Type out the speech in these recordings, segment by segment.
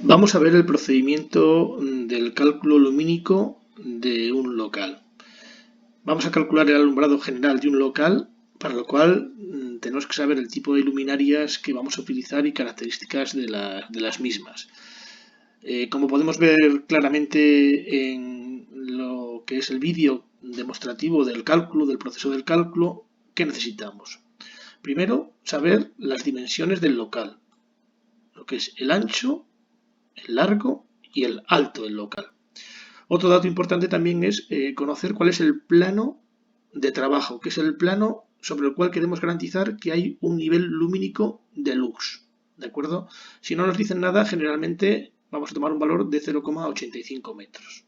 Vamos a ver el procedimiento del cálculo lumínico de un local. Vamos a calcular el alumbrado general de un local, para lo cual tenemos que saber el tipo de luminarias que vamos a utilizar y características de las mismas. Como podemos ver claramente en lo que es el vídeo demostrativo del cálculo, del proceso del cálculo, ¿qué necesitamos? Primero, saber las dimensiones del local, lo que es el ancho, el largo y el alto del local. Otro dato importante también es conocer cuál es el plano de trabajo, que es el plano sobre el cual queremos garantizar que hay un nivel lumínico de lux. ¿De acuerdo? Si no nos dicen nada, generalmente vamos a tomar un valor de 0,85 metros.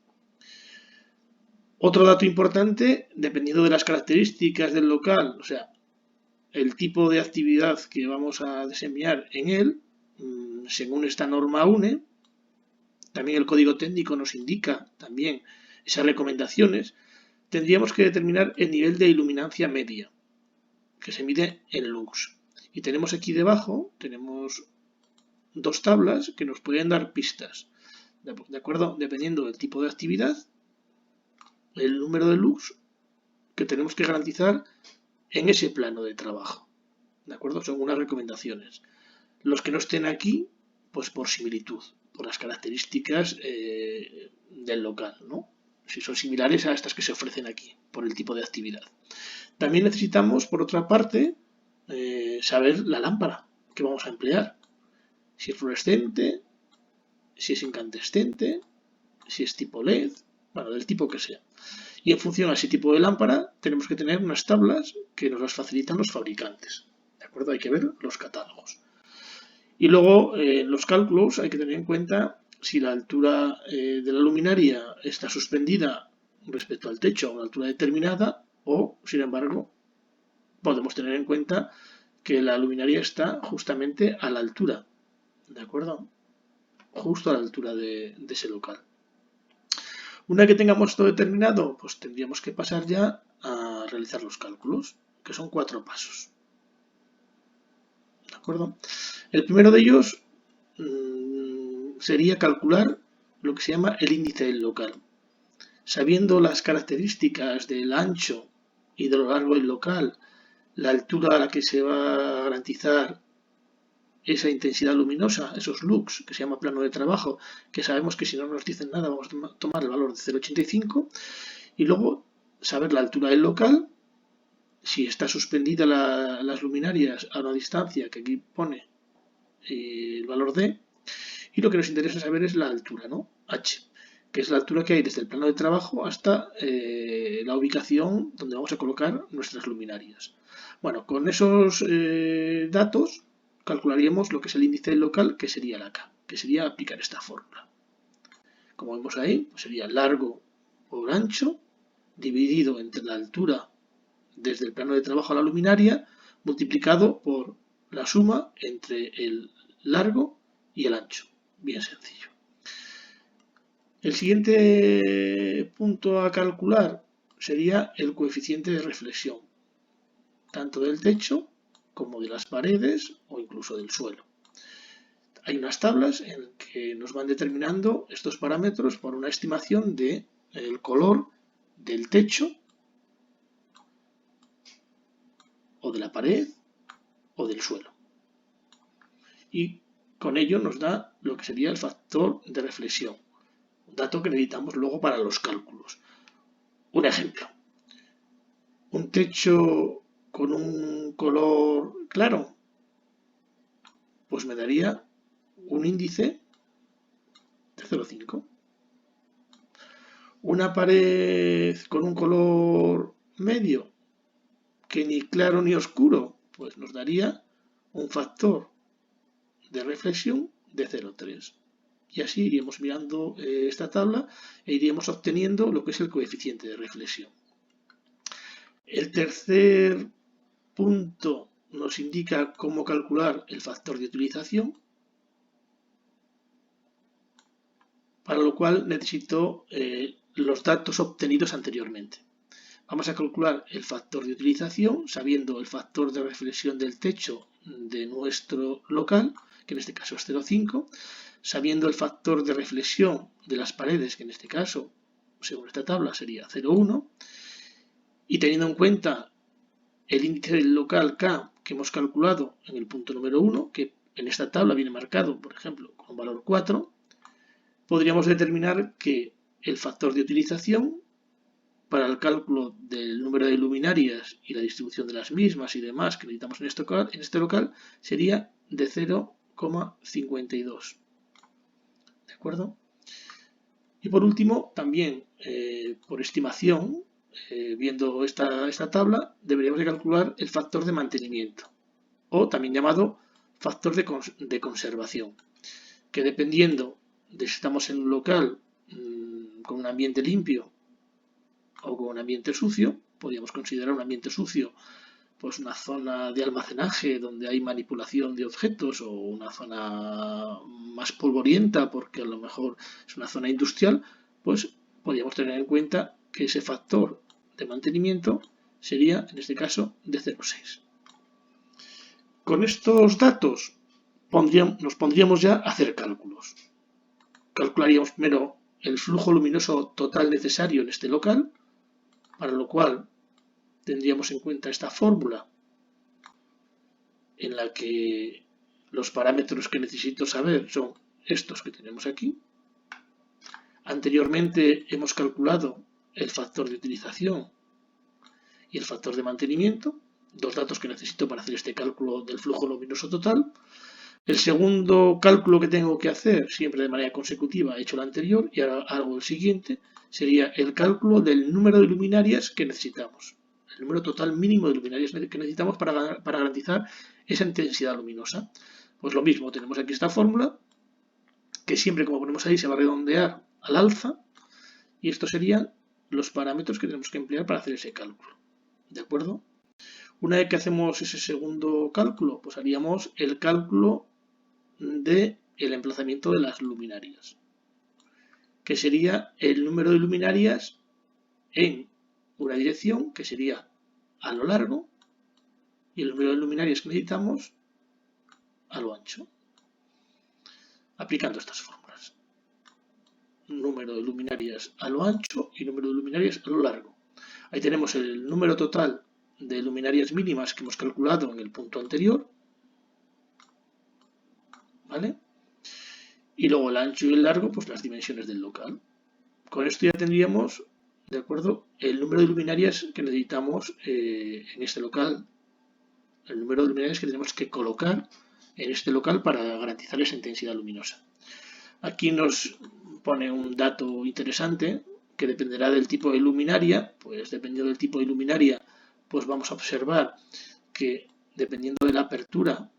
Otro dato importante, dependiendo de las características del local, o sea, el tipo de actividad que vamos a desempeñar en él, según esta norma UNE, también el código técnico nos indica también esas recomendaciones, tendríamos que determinar el nivel de iluminancia media, que se mide en lux. Y tenemos aquí debajo, tenemos dos tablas que nos pueden dar pistas, ¿de acuerdo? Dependiendo del tipo de actividad, el número de lux que tenemos que garantizar en ese plano de trabajo, ¿de acuerdo? Son unas recomendaciones. Los que no estén aquí, pues por similitud, por las características del local, ¿no? Si son similares a estas que se ofrecen aquí, por el tipo de actividad. También necesitamos, por otra parte, saber la lámpara que vamos a emplear. Si es fluorescente, si es incandescente, si es tipo LED, bueno, del tipo que sea. Y en función a ese tipo de lámpara, tenemos que tener unas tablas que nos las facilitan los fabricantes. ¿De acuerdo? Hay que ver los catálogos. Y luego, en los cálculos hay que tener en cuenta si la altura de la luminaria está suspendida respecto al techo a una altura determinada o, sin embargo, podemos tener en cuenta que la luminaria está justamente a la altura, ¿de acuerdo? Justo a la altura de ese local. Una vez que tengamos esto determinado, pues tendríamos que pasar ya a realizar los cálculos, que son 4 pasos. ¿De acuerdo? El primero de ellos sería calcular lo que se llama el índice del local. Sabiendo las características del ancho y de lo largo del local, la altura a la que se va a garantizar esa intensidad luminosa, esos lux, que se llama plano de trabajo, que sabemos que si no nos dicen nada vamos a tomar el valor de 0,85, y luego saber la altura del local, si está suspendida las luminarias a una distancia que aquí pone el valor D, y lo que nos interesa saber es la altura, ¿no? H, que es la altura que hay desde el plano de trabajo hasta la ubicación donde vamos a colocar nuestras luminarias. Bueno, con esos datos calcularíamos lo que es el índice local, que sería la K, que sería aplicar esta fórmula. Como vemos ahí, pues sería largo por ancho, dividido entre la altura desde el plano de trabajo a la luminaria, multiplicado por la suma entre el largo y el ancho. Bien sencillo. El siguiente punto a calcular sería el coeficiente de reflexión, tanto del techo como de las paredes o incluso del suelo. Hay unas tablas en que nos van determinando estos parámetros por una estimación del color del techo o de la pared o del suelo. Y con ello nos da lo que sería el factor de reflexión, un dato que necesitamos luego para los cálculos. Un ejemplo, un techo con un color claro, pues me daría un índice de 0,5. Una pared con un color medio, que ni claro ni oscuro, pues nos daría un factor de reflexión de 0,3. Y así iríamos mirando esta tabla e iríamos obteniendo lo que es el coeficiente de reflexión. El tercer punto nos indica cómo calcular el factor de utilización, para lo cual necesito los datos obtenidos anteriormente. Vamos a calcular el factor de utilización sabiendo el factor de reflexión del techo de nuestro local, que en este caso es 0,5, sabiendo el factor de reflexión de las paredes, que en este caso, según esta tabla, sería 0,1, y teniendo en cuenta el índice del local K que hemos calculado en el punto número 1, que en esta tabla viene marcado, por ejemplo, con un valor 4, podríamos determinar que el factor de utilización para el cálculo del número de luminarias y la distribución de las mismas y demás que necesitamos en este local sería de 0,52. ¿De acuerdo? Y por último, también por estimación, viendo esta tabla, deberíamos de calcular el factor de mantenimiento, o también llamado factor de conservación, que dependiendo de si estamos en un local con un ambiente limpio o con un ambiente sucio, podríamos considerar un ambiente sucio pues una zona de almacenaje donde hay manipulación de objetos, o una zona más polvorienta porque a lo mejor es una zona industrial, pues podríamos tener en cuenta que ese factor de mantenimiento sería en este caso de 0,6. Con estos datos nos pondríamos ya a hacer cálculos. Calcularíamos primero el flujo luminoso total necesario en este local, para lo cual tendríamos en cuenta esta fórmula en la que los parámetros que necesito saber son estos que tenemos aquí. Anteriormente hemos calculado el factor de utilización y el factor de mantenimiento, dos datos que necesito para hacer este cálculo del flujo luminoso total. El segundo cálculo que tengo que hacer, siempre de manera consecutiva, he hecho el anterior y ahora hago el siguiente, sería el cálculo del número de luminarias que necesitamos. El número total mínimo de luminarias que necesitamos para garantizar esa intensidad luminosa. Pues lo mismo, tenemos aquí esta fórmula, que siempre como ponemos ahí se va a redondear al alza, y estos serían los parámetros que tenemos que emplear para hacer ese cálculo. ¿De acuerdo? Una vez que hacemos ese segundo cálculo, pues haríamos el cálculo del emplazamiento de las luminarias, que sería el número de luminarias en una dirección, que sería a lo largo, y el número de luminarias que necesitamos a lo ancho, aplicando estas fórmulas. Número de luminarias a lo ancho y número de luminarias a lo largo. Ahí tenemos el número total de luminarias mínimas que hemos calculado en el punto anterior, ¿vale? Y luego el ancho y el largo, pues las dimensiones del local. Con esto ya tendríamos, ¿de acuerdo?, el número de luminarias que necesitamos en este local, el número de luminarias que tenemos que colocar en este local para garantizar esa intensidad luminosa. Aquí nos pone un dato interesante que dependerá del tipo de luminaria. Pues dependiendo del tipo de luminaria, pues vamos a observar que dependiendo de la apertura,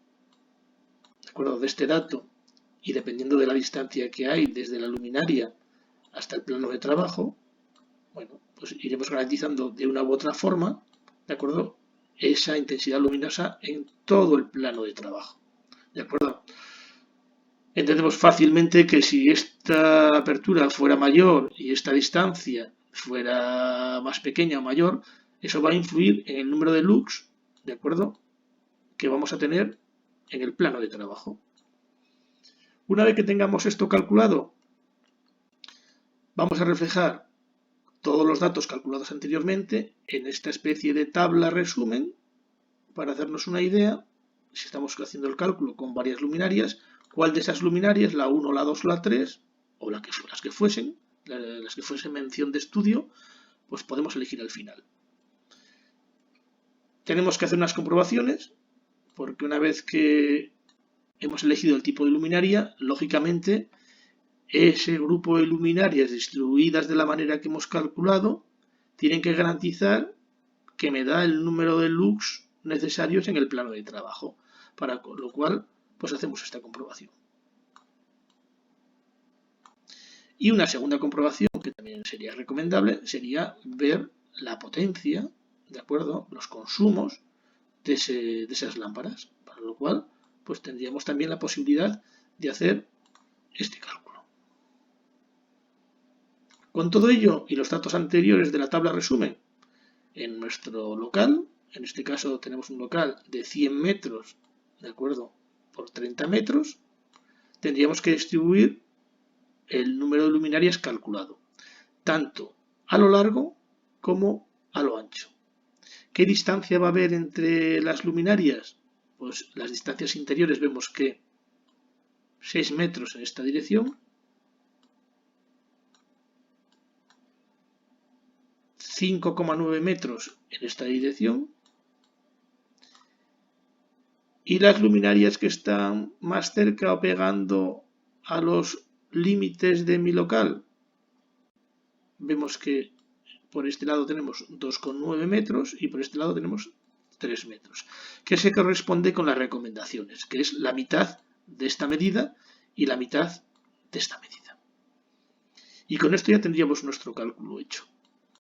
de acuerdo, de este dato, y dependiendo de la distancia que hay desde la luminaria hasta el plano de trabajo, bueno, pues iremos garantizando de una u otra forma, ¿de acuerdo?, esa intensidad luminosa en todo el plano de trabajo. ¿De acuerdo? Entendemos fácilmente que si esta apertura fuera mayor y esta distancia fuera más pequeña o mayor, eso va a influir en el número de lux, ¿de acuerdo?, que vamos a tener en el plano de trabajo. Una vez que tengamos esto calculado, vamos a reflejar todos los datos calculados anteriormente en esta especie de tabla resumen para hacernos una idea, si estamos haciendo el cálculo con varias luminarias, cuál de esas luminarias, la 1, la 2 o la 3, o las que fuesen mención de estudio, pues podemos elegir al final. Tenemos que hacer unas comprobaciones, porque una vez que hemos elegido el tipo de luminaria, lógicamente ese grupo de luminarias distribuidas de la manera que hemos calculado tienen que garantizar que me da el número de lux necesarios en el plano de trabajo, para lo cual pues hacemos esta comprobación. Y una segunda comprobación que también sería recomendable sería ver la potencia, ¿de acuerdo?, los consumos de esas lámparas, para lo cual pues tendríamos también la posibilidad de hacer este cálculo. Con todo ello y los datos anteriores de la tabla resumen, en nuestro local, en este caso tenemos un local de 100 metros, ¿de acuerdo?, por 30 metros, tendríamos que distribuir el número de luminarias calculado, tanto a lo largo como a lo ancho. ¿Qué distancia va a haber entre las luminarias? Pues las distancias interiores vemos que 6 metros en esta dirección, 5,9 metros en esta dirección, y las luminarias que están más cerca o pegando a los límites de mi local, vemos que por este lado tenemos 2,9 metros y por este lado tenemos 3 metros, que se corresponde con las recomendaciones, que es la mitad de esta medida y la mitad de esta medida. Y con esto ya tendríamos nuestro cálculo hecho.